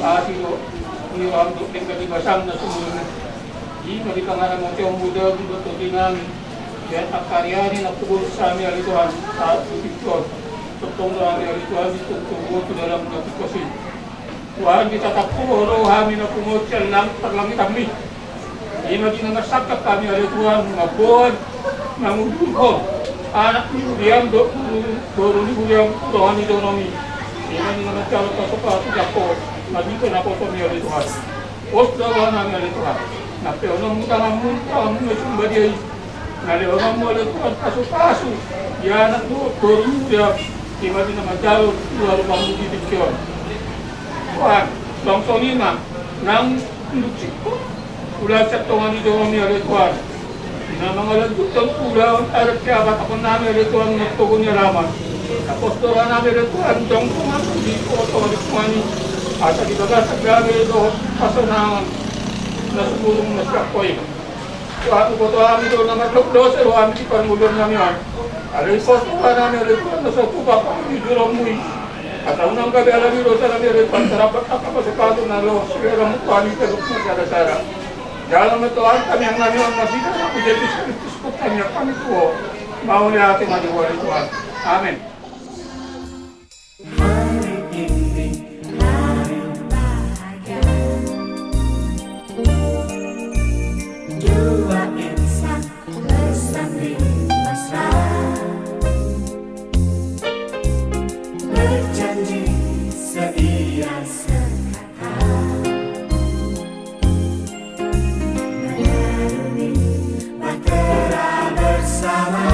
asiro ni amdo dengan basam na sumunod. Di malikangan mo tiyong Buddha buto dinami. Yan ang karyani na pugol sa amin alituhan sa Victor. Totoo na amin alituhan dito tubo to dalam natikosin. Tuhan kita takpo roh kami na pumot siya lang parlangit kami. Di maging nangasakap kami alituhan mga buwan ng udulko. Anak ni William Doro ni William Tuhan ni Donomi. Di maging nangasakap pa sa po. Magito na po kami alituhan. Ostrawan namin alituhan. Napeonong mutangan na sumbadiay. Nalewang mo alituhan kaso-kaso. Yan at Doro ni William. Di maging namadalo luar bang bukitipsyon. Tuhan, bangsa lima ng lutsik ko. Ulat sa tungan ni Donomi alituhan. Na mga lagutang pula, harap siya ba't ako namin alituhan ng tugon niya raman. Tapos doon namin alituhan, dong tungan, hindi ko ito alituhan ni asa di baga sa grabe ito, pasunangan na sumulong na siya ko eh. Kung ito kami doon na magloklos, pero kami si Pangulong namin yan. Alipos ko ka namin alituhan, nasa tuba pa kami durong mo eh. At ang unang gabi alam ito sa namin alituhan, sarapat na kapasipado na lo, sigara mo kami kalok na sara-sara. Dalam Tuhan kami yang namin ang masika na kujeti Kristus po kanya kami po. Mauli ating maliwali Tuhan. Amen. Dua insan bersanding mesra, berjanji setia sekata, mengarungi bahtera bersama.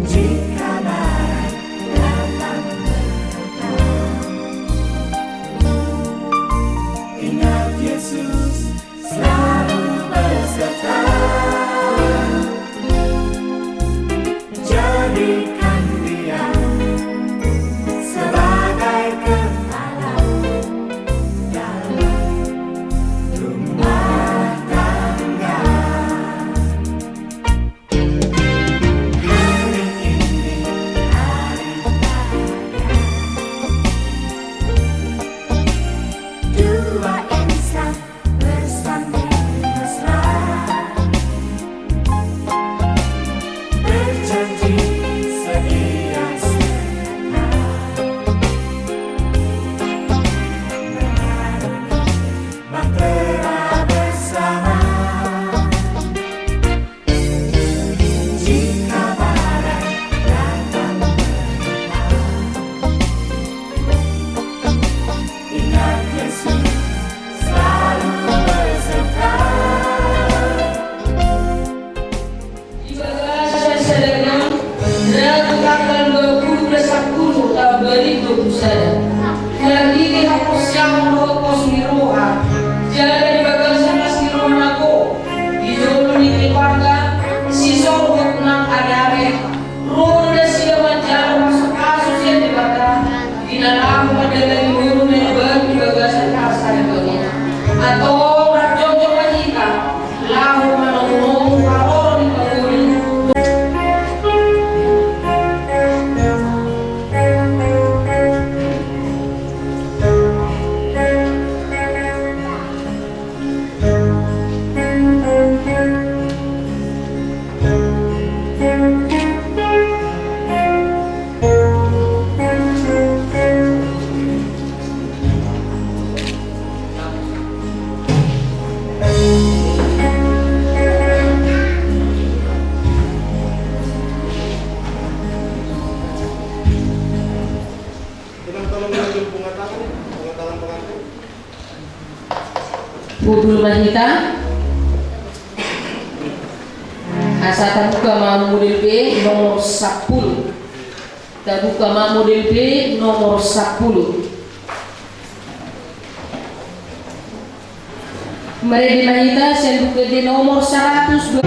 Jika barat datang berkata, ingat Yesus selalu beserta. Jadikan Dia sebagai kepala dalam rumah tangga. Hari ini hari bahagia. Dua insan bersanding mesra, berjanji setia sekata, mengarungi bahtera bersama. Jika barat datang berkata, ingat Yesus selalu beserta. Ibadah sedang dan tanggal 20 tahun 2021. Lagi dihapus yang rokok siruha. Jadi dibagal sana siruha ko. Idolo ni keluarga si sorot ng agare. Roon na sila manjaro masuk kasus yang dibata. Dinalaman madalang guru na ibagal sa kasa ito niya. Atau rajojo mahika. Lahu manunong parol ni pagulin. Tolong mengambil bunga tangan pengantin. Budul Mahita asa tabuka ma model B nomor 10. Tabuka ma model B nomor 10. Mari Mahita senduke di nomor 102.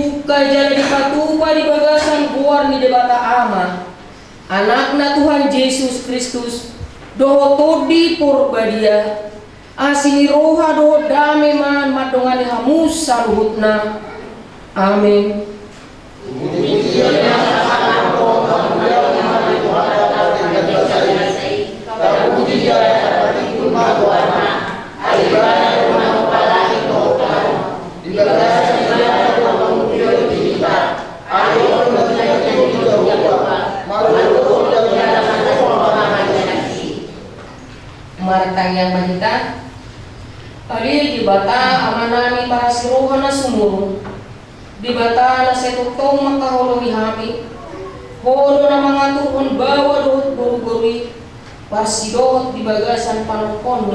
dibuka jalan dipatupa di bagasan buar ni debata ama. Anakna Tuhan Yesus Kristus doho todi porbadia. Asini roha doho dame man madongani hamus saluhutna. Amin. Maratang yang balita ali di bata amanami para siruhan na sumurong di bata na setutong makahulong ihami holo na mga tuhon bawa dohot guru-guri parsidohot di bagasan panongkon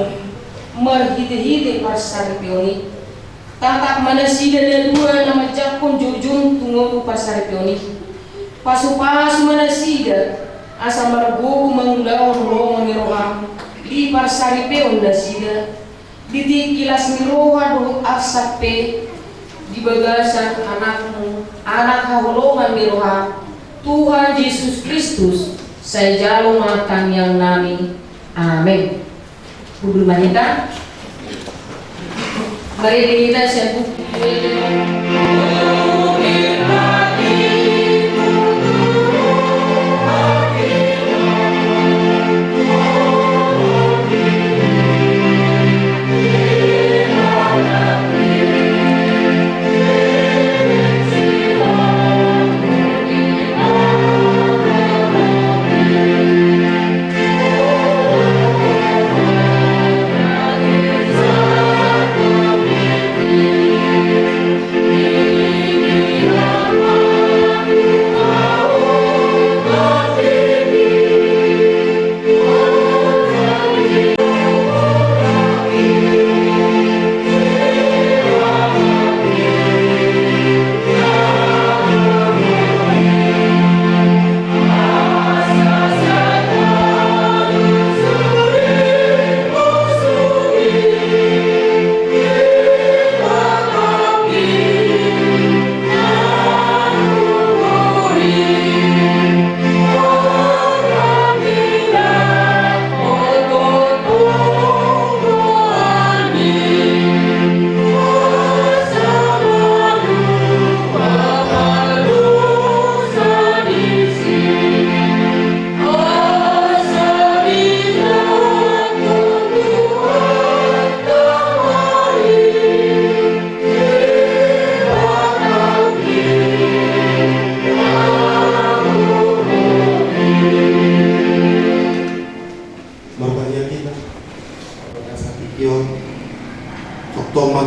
marhide-hide parsaripioni tatak manasida na dua na majakon jujun tungo parsaripioni pasu-pasu manasida asa margugu mangdaon rongon ni roham di parsaripion na sida ditikilas ni roha dohot asape di bagasan anakmu anak hahulongan ni roha Tuhan Yesus Kristus saya jalo makan yang nami. Amin. Bubul manita. Mari kita sebut.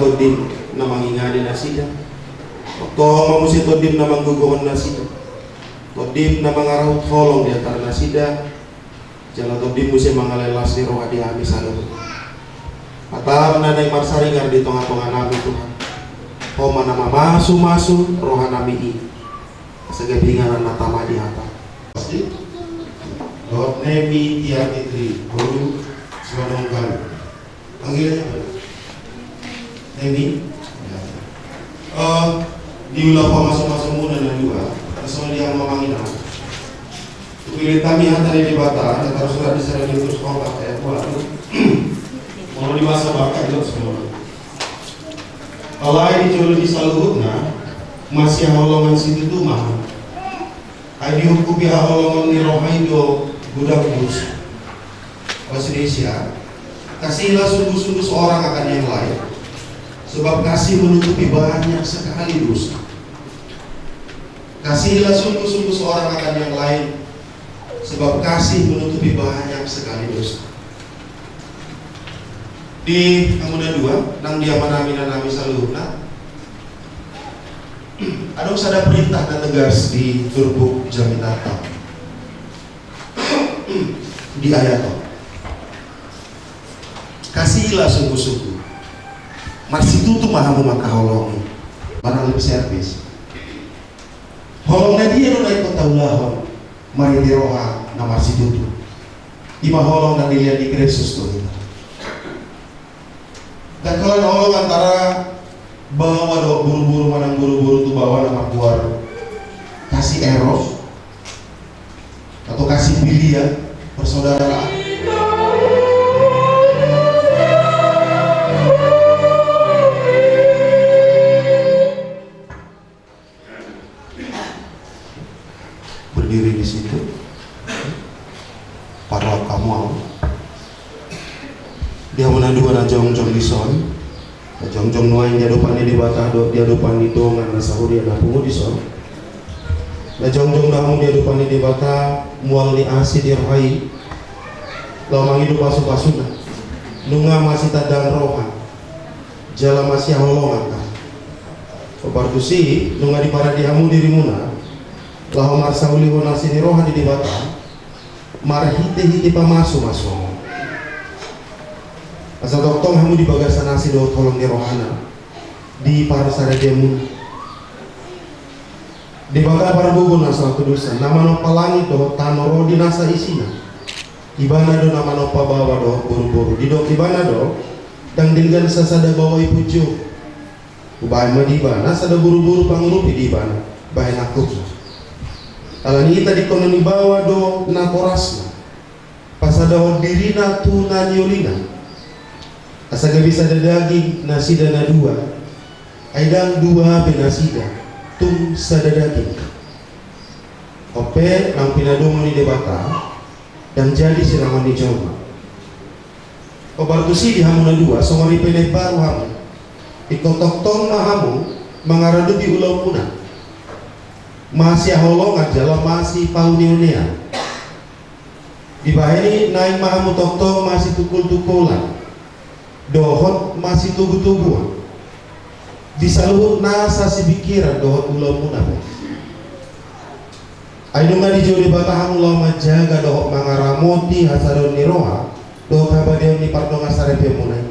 Todim na mangingani na sida. Mamusi todim na mangguguhon na sida. Todim na mangarahut holong di antara na sida. Jala todim musi mangalelas ni roha di hami saluhut. Patah menanay marsaringar di tengah-tengah nami Tuhan. Homa nama masu roha nami i. Segabingan na tama di hata. Pasti. Lord Nemi Tiapitri Guru Swadongkan. Panggilannya apa? Nemi. Diulah masuk-masuk muda dan dua. Asal dia memangin aku. Pilih kami antara di bata, antara surat di sana terus kontak ya. Mau di masa bakal itu semua. Allah ini jauh di saluhutna masih holongan situ tuh mah. Ai dihukum ya holongan ni rohaido budak bus. Indonesia kasihlah sungguh-sungguh seorang akan yang lain. Sebab kasih menutupi banyak sekali dosa. Kasihlah sungguh-sungguh seorang akan yang lain. Sebab kasih menutupi banyak sekali dosa. Di Amuda 2, nang dia manami nami saluhna. Ada usada perintah dan tegas di Turbuk Jamitata. Di ayat kasihlah sungguh-sungguh. Masih tutup mahamu maka holongi. Barang lip service. Holongnya dia nunai kota ulahon. Mari diroha na masih tutup. Ima holong na dilihat di Kristus tuh. Dan kalau holong antara bawa do buru-buru manang buru-buru tu bawa nama keluar kasih eros atau kasih bilia persaudaraan. Berdiri di situ, para kamu dia menadu na jong-jong di son. Jong-jong nuain dia depan di batah dia depan di dongan na sahuri na pungu di son. Na jong-jong damu dia depan di batah mual ni asi di rohai. Lamang hidup pasu-pasuna. Nunga masih tadang rohan. Jala masih holongan kan. Obartu si nunga di para dihamu dirimuna. Lahu marsauli honasi ni rohan di batah. Marhite-hite pamasu-masu. Asal doktong hamu di bagasan nasi do tolong di rohana di para sarademu di baga para bugun asal tudusan nama no palangi do tanoro di nasa isina ibana do nama no pabawa do buru-buru di do ibana do dan dengan sasada bawa ibu jo ubay di ibana sada buru-buru pangurupi di ibana bahan aku alani kita di kono ni bawa do na korasna pasada dirina tu na nyolina asaga bisa ada daging nasida na dua aidang dua benasida tung sada daging ope nang pinadong ni debata dan jadi sirangan di Jawa obartu si di hamu na dua songori peneh baru hamu ikotok-tong mahamu mengaradu di ulau puna masih holongan jala masih paunionia di bahini naik mahamu tok-tong masih tukul-tukulan dohot masih tubuh-tubuhan di saluhut nasa si pikiran dohot ulau munabe aidunga di jodi batahamu lama jaga dohot mangaramoti hasadon niroha dohot habadion ni pardonga sarepe munai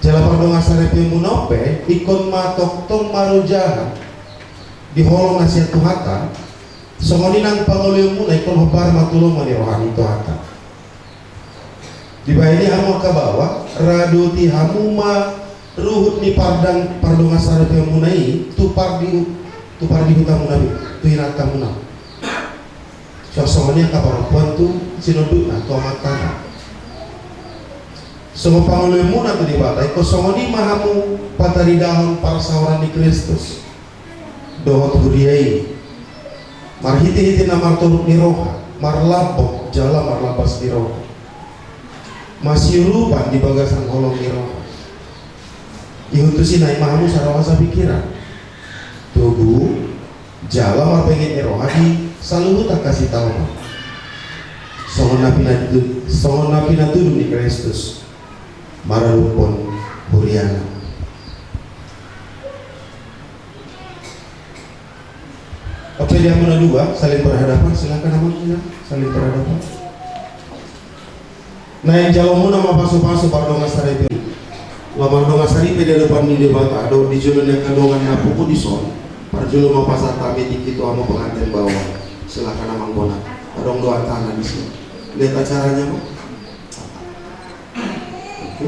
jala pardonga sarepe munope ikon matok tong marujaha di holong nasihat tuhata songoni nang pangolio munai ikon hobar matulong manirohan itu hata di bahini hamu ke bawah raduti hamu ma ruhut ni pardonga sarepe munai tupar di hutamu nabi tu hirat kamu na sosoknya ka perempuan tu sinodut na tomat tanah semua pangulemu na tu di batai kosongoni mahamu patari dahon para sawaran di Kristus dohot huriai marhiti-hiti na marturuk ni roha marlapok jala marlapas di roha masih rupan di bagasan holong di roha ihutusin naik mahamu sarawasa pikiran tubuh jala marpengen roha di saluhu tak kasih tahu songon napi natudu di Kristus maralupon huriana apa dia mana dua saling berhadapan silakan namanya saling berhadapan. Nah yang jalamu nama pasu-pasu pardonga sarepe lamar donga sarepe di depan di debata do di julun yang kadongan na puku di son parjulu mau pasar kami di kitu amo pengantin bawah silakan amang bona adong doa tanah di sini lihat acaranya mo oke.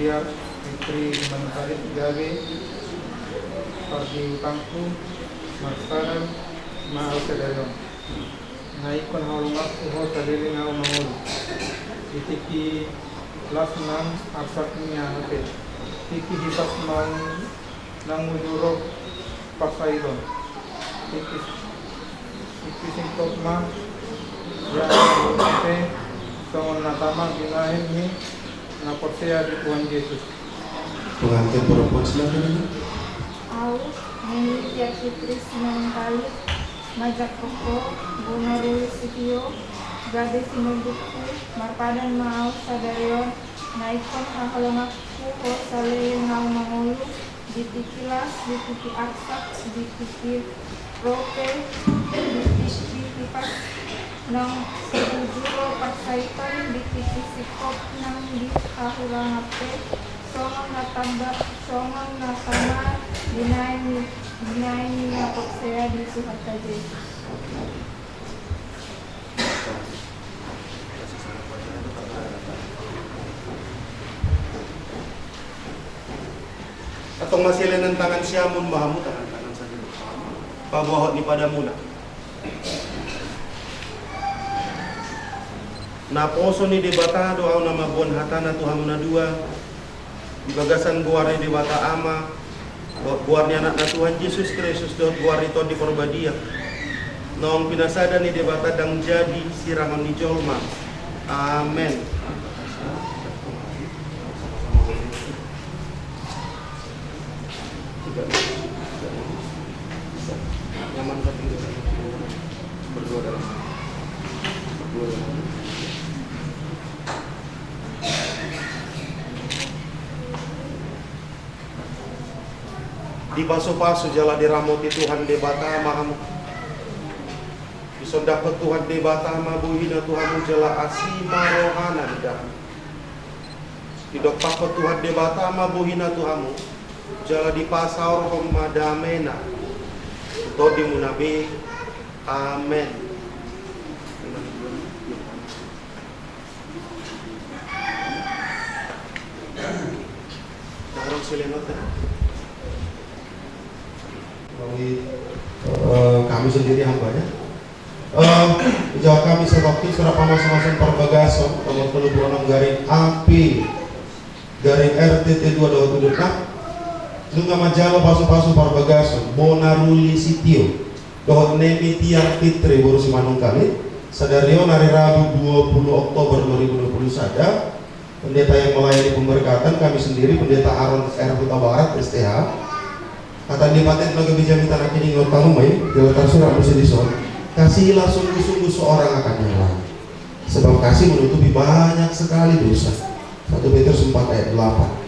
Fitri Manfarid Gawe Pardi Utangku Marsaran Mahal Sedarion Naikon Haulungat Uho Sadiri Ngau Mangul Itiki Lasnang Arsaknya Hate Tiki Hitas Mang Nangudurok Pasaidon Tiki Sintokma Yang Hate Songon Natama Ginahimi na percaya di Tuhan Yesus. Pengantin perempuan silakan. Au, Mengitia Fitri Sinangkali, Majak Koko, Bonarul Sitio, Gade Sinubuku, Marpadan Mau Sadarion, Naikon Ahalongaku, Ho Sale Ngau Mangulu, ditikilas, ditiki aksak, ditiki rope, ditiki pas nang sebujuro parsaitan, ditiki sikop nang di kahulangape, songang natambak, songang natama, dinain ngapok saya di Tuhan Yesus. Atau masih lenan tangan siamun bahamu tangan saja. Pabuahot ni padamu na. Naposo ni debata doa nama buan hatana Tuhan na dua. Di bagasan guarnya debata ama. Guarnya anak na Tuhan Yesus Kristus dot guar itu di korbadia. Nong pinasada ni debata dang jadi sirangan ni jolma. Amen. Nyaman tapi berdua dalam di paso-paso jala diramoti Tuhan debata mahamu disondak Tuhan debata mabuhina Tuhan jala asima rohana di dalam didok pakot Tuhan debata mabuhina Tuhanmu jala di pasar pemadamena to di munabi amen. Harus silenot bagi kami sendiri hambanya jauh kami sebakti surat masing-masing perbagasan nomor 36 garing AP garing RTT 227 Nunga majalo pasu-pasu perbagasan Bonaruli Sitio dohot nemi tiang fitri baru si manungkali sadario nari Rabu 20 Oktober 2020 saja pendeta yang melayani pemberkatan kami sendiri pendeta Aaron R. Huta Barat STH kata di paten lagi bijami tanah kini ngortamu mai jawa tersurat mesti dison kasihilah sungguh-sungguh seorang akan yang lain sebab kasih menutupi banyak sekali dosa 1 Petrus 4 ayat 8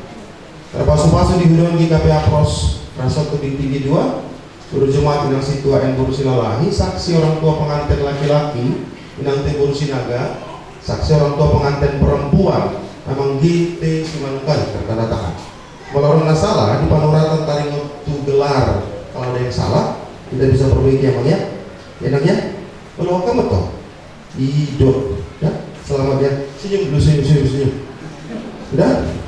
terpasu-pasu di hudon GKP Apros Rasa Tebing Tinggi 2 Guru Jemaat Inang Situa N. Boru Sinalahi saksi orang tua pengantin laki-laki Inang T. Boru Sinaga saksi orang tua pengantin perempuan Amang GT Simanukal tanda tangan kalau orang salah di panuratan taring waktu gelar kalau ada yang salah kita bisa perbaiki emangnya enaknya kalau kamu toh hidup ya selamat ya senyum dulu senyum udah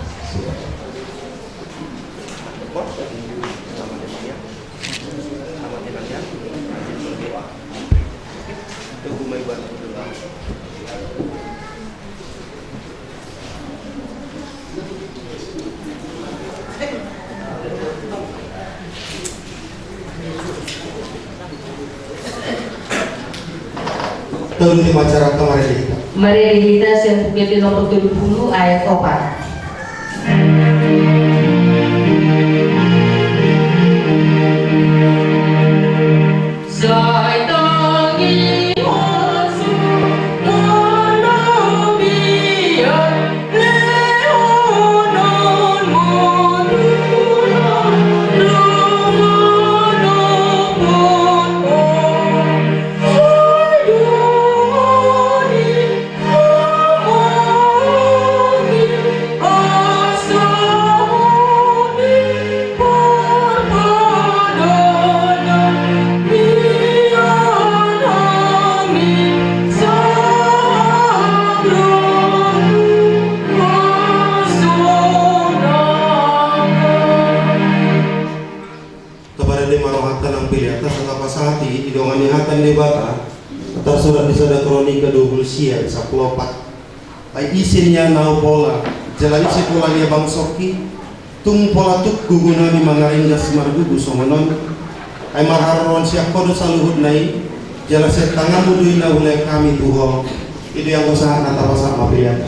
Tahun di masyarakat kemarin kita. Mari kita sentuh nomor 70 ayat 4. Tersurat di Sada Kronika 20 siang saplopat ay isinnya nau pola jalan isi polanya Bang Soki tung pola tuk gugunami mangaringgas margugu somonon ay marharon siak kodo saluhud nai jalan setangan muduina ulai kami tuho itu yang usaha nata pasar mapilian.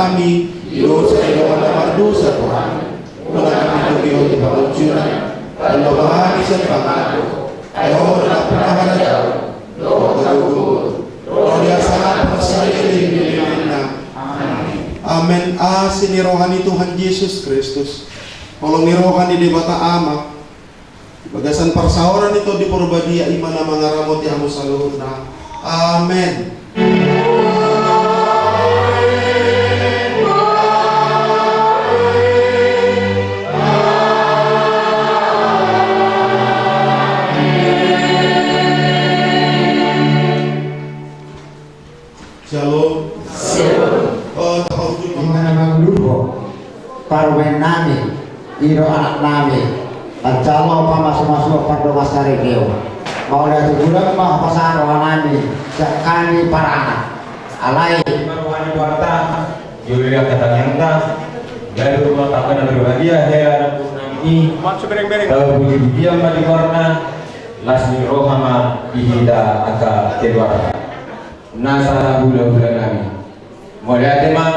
kami, dosa ikaw na mardusa Tuhan. Muna kami tugiyon di pangutsunan, ang bahagi sa pangako, ayaw na pinaharap, lo kagugur, gloria sa pagsaili na. Amen. Sinirohan ni Tuhan Yesus Kristus. Tolong nirohan ni Debata Ama. Bagasan parsaoran ito di porbadia iman na mga ramot yang mo sa luhod na. Amen. Shalom. Gimana mangluho parwen nami iro anak nami pancalo pa masuk-masuk pada masari keo mau lihat bulan mah pasaro nami sekali para anak alai Marwani warta Yulia katanyanta dari rumah tangga dan berbahagia anak purnami ini tahu puji dia mati warna lasmi rohama ihida aka kedwara nasa bulan-bulan nami mulai tema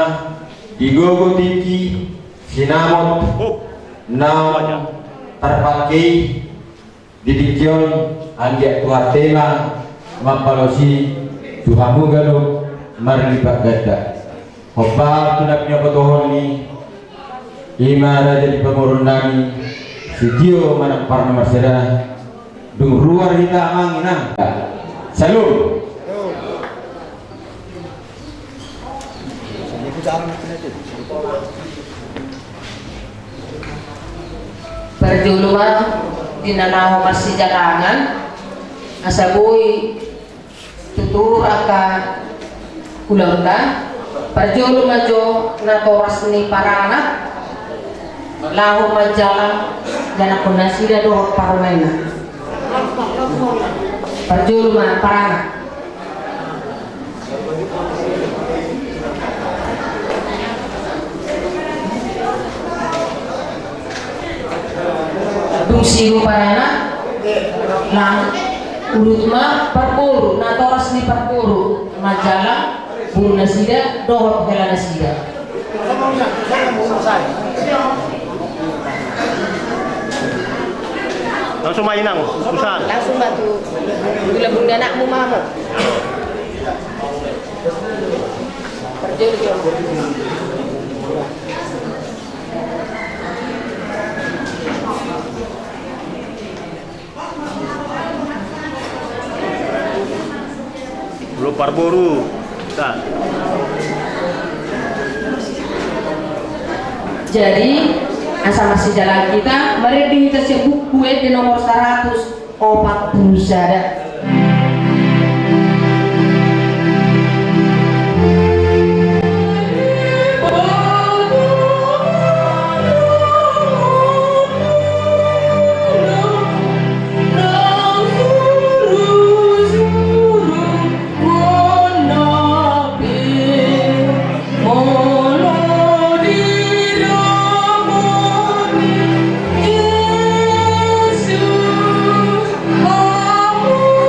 digogo tinggi sinamot naon terpakai didikion anjak tuha tema mapalosi tuhamu galo marlibat gada hobar tunapnya potohon ni imara jadi pemurun nami sitio manapar nomor seda dung ruar hita manginang salam. Perjuluan dinanaho masih jalangan asaboy tuturo aka kulangka perjulu majo na toras ni parana lahu majalang dan aku nasida dohot parmaina perjulu ma parana dung siru parana lang urut ma parpuru na toras ni parpuru majalang buru nasida dohot hela nasida langsung mainang, susah. langsung batu bila bunda anakmu mamu perjulu Belum parboru. Nah. jadi asal masih jalan kita mari kita sebut kue di nomor 140 sada. Yesus, kamu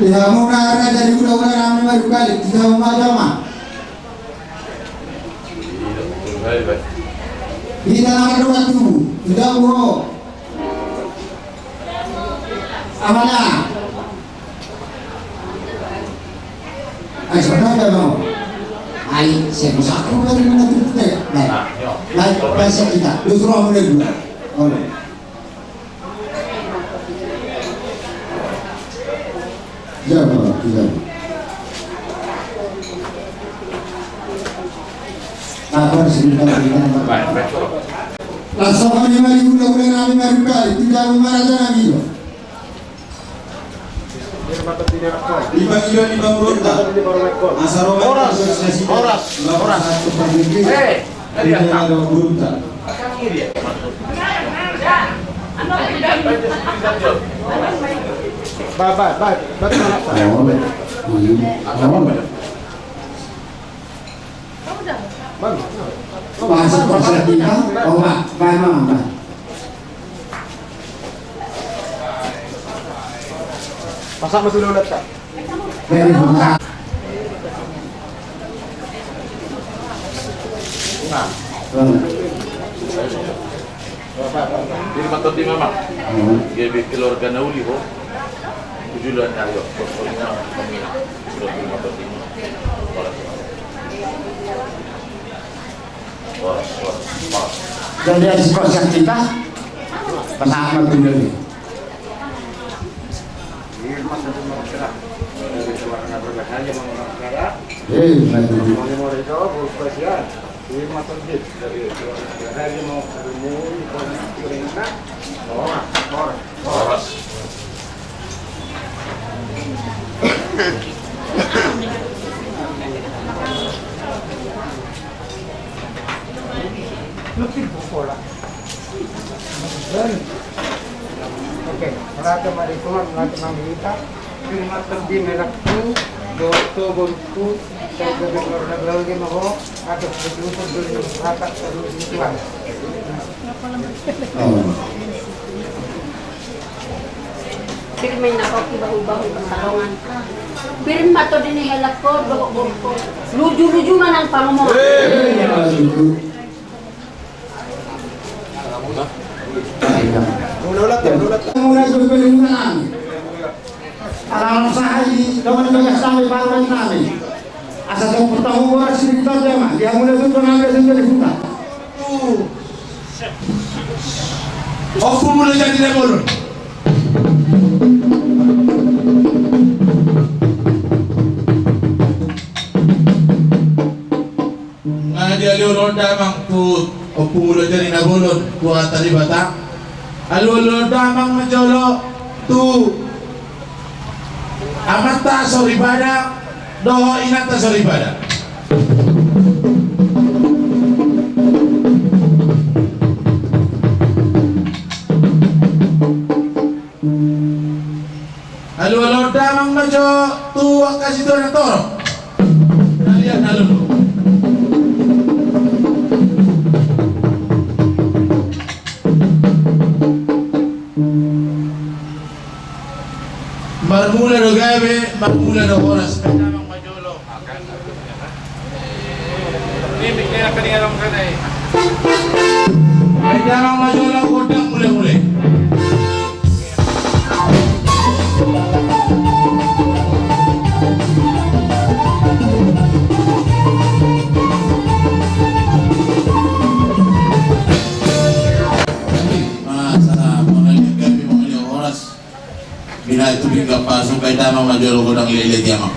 Ya mau nara dari udah ramai baru kali kita mau jama. Kita nak dua tu, sudah bro. Amana. Ay, sudah dah bro. Ay, saya masak aku dari mana tu kita. Baik, bahasa kita. Dua orang dulu. Oleh. Jawab, tidak. Kabar sebentar kita. Langsung kami mari guna-guna kami mari kali tidak memaraja kami itu. Lima kilo lima berota. Asaroma Horas. Tidak berota. Bahasa kita, oh pak, pak. Pasak masuk dulu tak? Very good. Jadi matot di mama. Gabi keluarga nauli ho. Tujuan ayo. Pokoknya kami sudah matot di. Jadi ada konsep kita, bersama dulu. Oke, merata mari Tuhan, merata kita, firman terjun melakku, doto bonku, saya berdoa lagi mau, atau berdoa dulu, rata terus Tuhan. Firmin ako kibahu-bahu kasalongan. Firma to din helak ko, doho ko. Luju-luju man ang pangumo. Mulai berpeluang. Alam sahaji, kawan-kawan sampai paruan kami. Asal yang pertama orang cerita jamaah, dia mulai berpeluang sampai hutan. Ofu mulai jadi demo. Ngaji alioronda mangkut. Ofu mulai jadi nagolon. Tua tadi batang. Alioronda mang menjolo tu. Amata soribada. Doho inata soribada. Halo damang majo tua kasih tuan toro. Kalian halo. Marmula do gabe, marmula do horas. Damang majolo. Ini mikir apa dengan orang sana? Damang majolo kodang mulai-mulai. Bila itu bingga pasok kay damang majolo ko ng lilit yamang.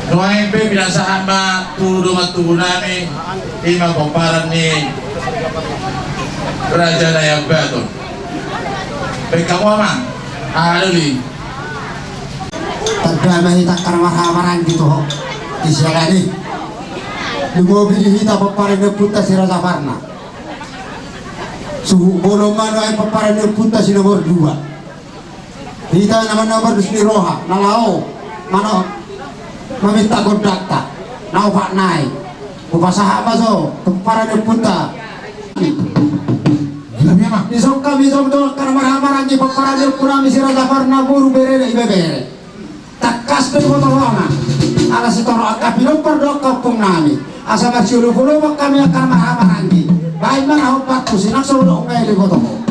Nuain pe binasahan ma turo matulami ima komparan ni Raja Dayak Baton. Pe kamu ama aluli tagdamay takar marhamaran gitu ho isyagani lumobili hita paparin na punta si Raja Varna suhu bolo mano ay paparin na punta si nomor 2 hita naman nomor 2 ni Roha nalao mano maminta kontakta nao pak nai upasaha maso paparin na punta isok kami isok do karena marhamaran di paparin na kurami si Raja Varna buru bere ibebere takas pe botolonga ala si toro akapilo perdok kampung nami asa marsiulu pulo kami akan marhamaran di baik mana opat sinak solo ngai di botol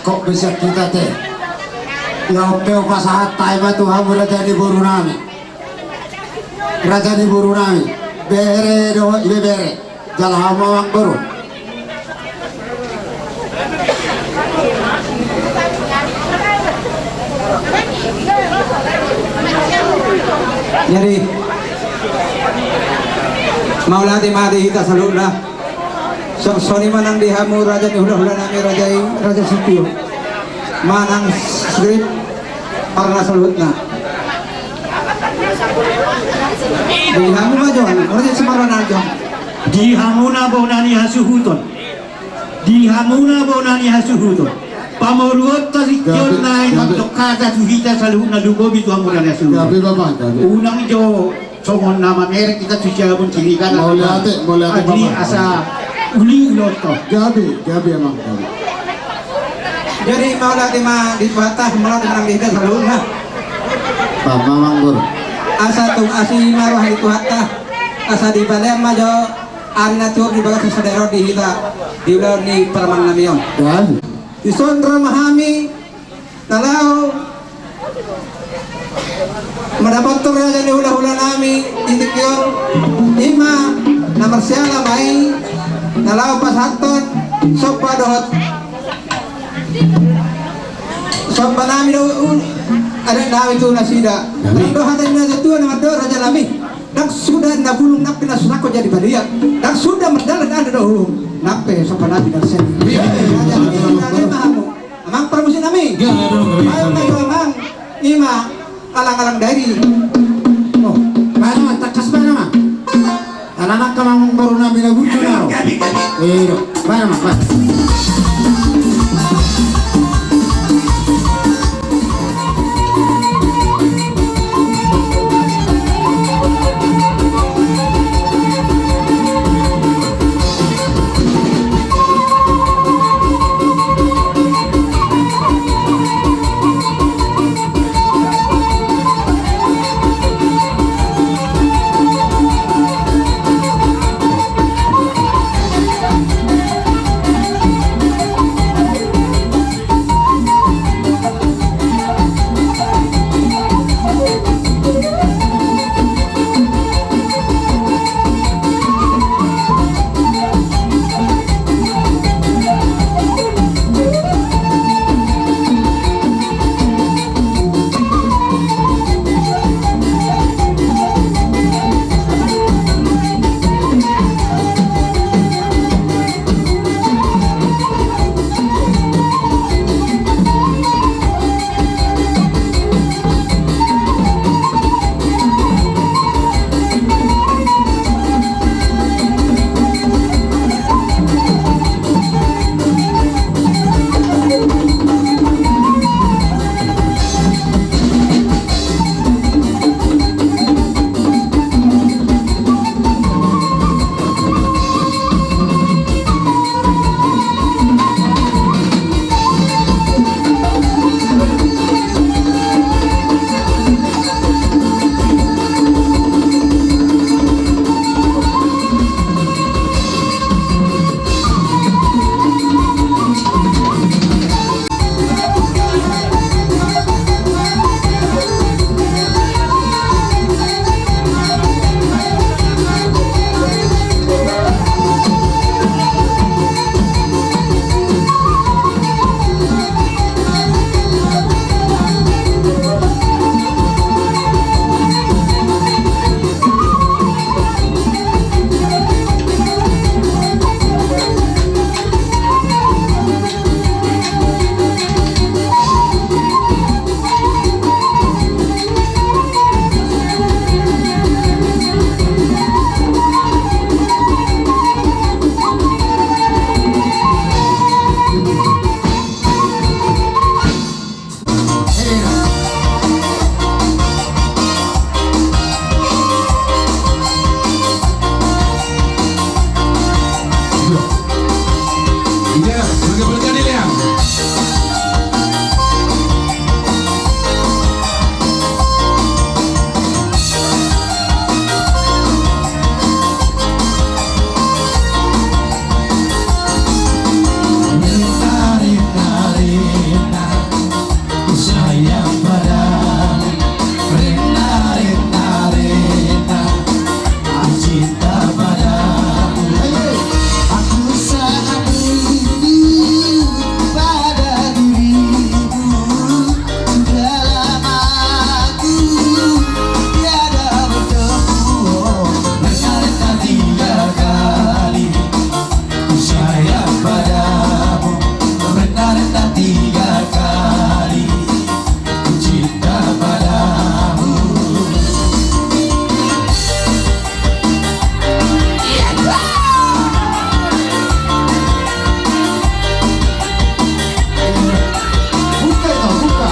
kok bisa kita teh ya peo pasahat taima Tuhan raja di buru nami bere do ibe bere jalan hamawang buru. Jadi maulati mati kita saluna soni manang dihamu raja ni hula nami raja Sitio manang skrip karena salutna dihamu majuan raja Semarang aja dihamuna bonani hasuhuton pamoruot tasikyon na magtokada suhita sa luhut na lugobi tu hamuna na hasuhuton Gabi bapak gabi unang jo songon nama merek kita suciabun cilikan boleh adli asa uli uloto gabi emang gabi. jadi maulati ma dibatah maulati manang dihita saluna Papa manggur asa tu asi maruah itu hatta asa di balem majo anna tur di bagas sadero di hita di ular ni paraman namion gabi isondra mahami talau mendapat tur raja ni hula nami titikyon ima namar siala mai talau pasaton sopa dohot sopa nami do ada nami tu nasida dohot na tu nama do raja nami dak sudah na bulung napi na sunako jadi badia dak sudah mendalan ada do nape sopa nami dan sen raja mahamu amang permusin nami ayo mayo amang ima alang-alang dari oh mana takas mana anak kamang baru nami na bucu na mana mana padamu. Buka itu, buka.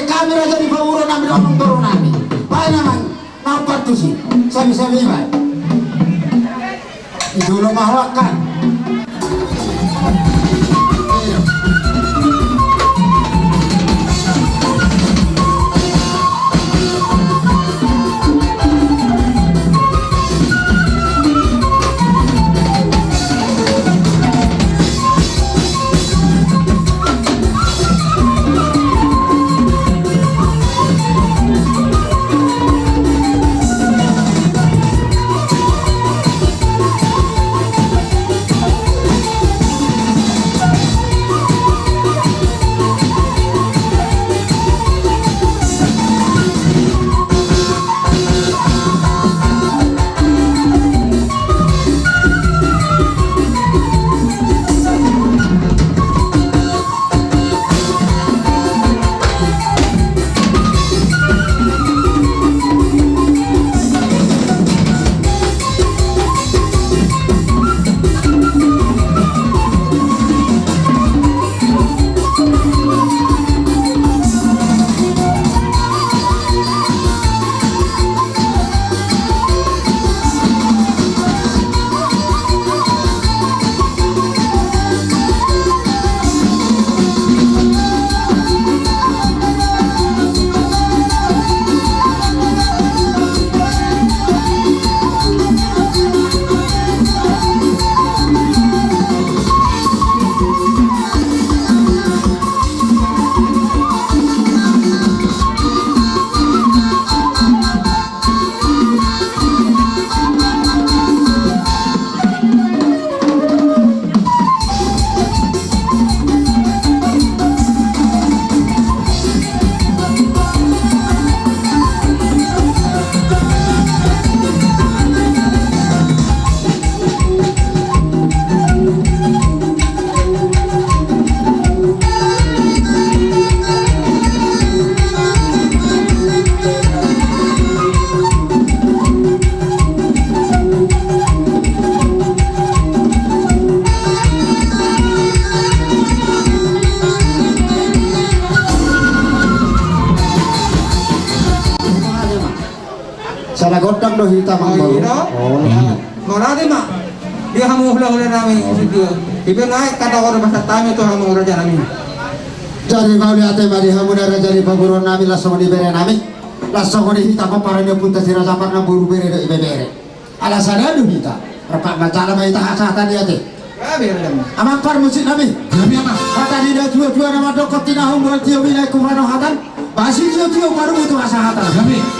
kamera jadi pawuro nami ngomong toro nami. Baik naman, nampak tuh sih. Sabi-sabi ba? Itu lo mahawakan. Sana godang do hita mangbalu. Oh, marami mak. Dia hamu hula-hula namin itu. Ibu naik kata orang bahasa tamu itu hamu raja namin. Jadi kau lihat tadi hamu dari jadi paburon nami langsung diberi nami. Langsung hita paparanya pun tersi raja parna buru beri do ibere. Alasannya do hita. Repak macam apa hita hasatan dia teh. Ya biar deh. Amak par musik nami. Nami apa? Kata dia dua-dua nama dokot tina hum buat dia wilayah kumano hatan. Basi dia baru butuh asahatan. Nami.